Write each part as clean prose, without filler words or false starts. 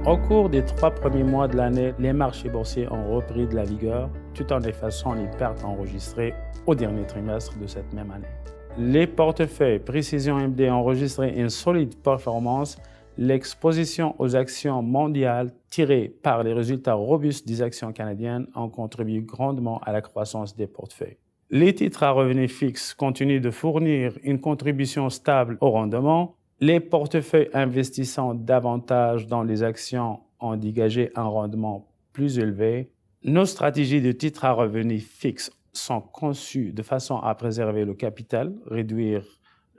Au cours des 3 premiers mois de l'année, les marchés boursiers ont repris de la vigueur tout en effaçant les pertes enregistrées au dernier trimestre de cette même année. Les portefeuilles Précision MD ont enregistré une solide performance. L'exposition aux actions mondiales tirée par les résultats robustes des actions canadiennes ont contribué grandement à la croissance des portefeuilles. Les titres à revenus fixes continuent de fournir une contribution stable au rendement. Les portefeuilles investissant davantage dans les actions ont dégagé un rendement plus élevé. Nos stratégies de titres à revenus fixes sont conçues de façon à préserver le capital, réduire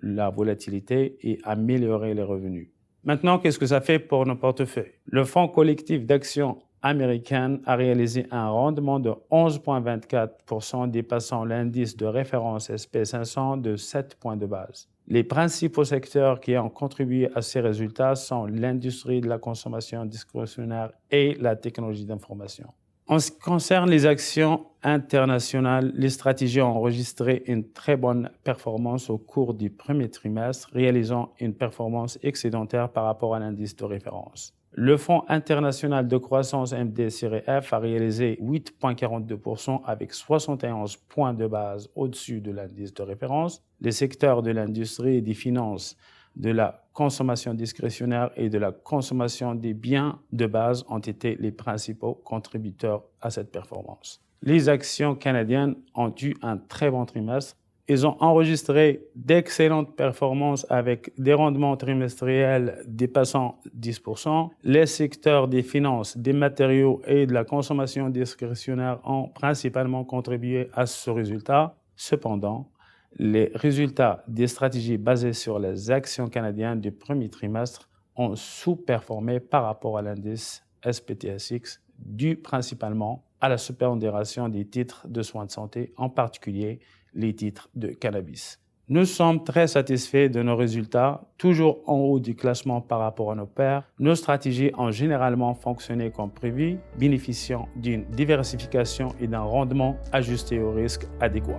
la volatilité et améliorer les revenus. Maintenant, qu'est-ce que ça fait pour nos portefeuilles? Le fonds collectif d'actions américaines a réalisé un rendement de 11,24%, dépassant l'indice de référence SP500 de 7 points de base. Les principaux secteurs qui ont contribué à ces résultats sont l'industrie de la consommation discrétionnaire et la technologie d'information. En ce qui concerne les actions internationales, les stratégies ont enregistré une très bonne performance au cours du premier trimestre, réalisant une performance excédentaire par rapport à l'indice de référence. Le Fonds international de croissance MD-F a réalisé 8,42% avec 71 points de base au-dessus de l'indice de référence. Les secteurs de l'industrie et des finances, de la consommation discrétionnaire et de la consommation des biens de base ont été les principaux contributeurs à cette performance. Les actions canadiennes ont eu un très bon trimestre. Ils ont enregistré d'excellentes performances avec des rendements trimestriels dépassant 10%. Les secteurs des finances, des matériaux et de la consommation discrétionnaire ont principalement contribué à ce résultat. Cependant, les résultats des stratégies basées sur les actions canadiennes du premier trimestre ont sous-performé par rapport à l'indice SPTSX, dû principalement à la superpondération des titres de soins de santé, en particulier les titres de cannabis. Nous sommes très satisfaits de nos résultats, toujours en haut du classement par rapport à nos pairs. Nos stratégies ont généralement fonctionné comme prévu, bénéficiant d'une diversification et d'un rendement ajusté au risque adéquat.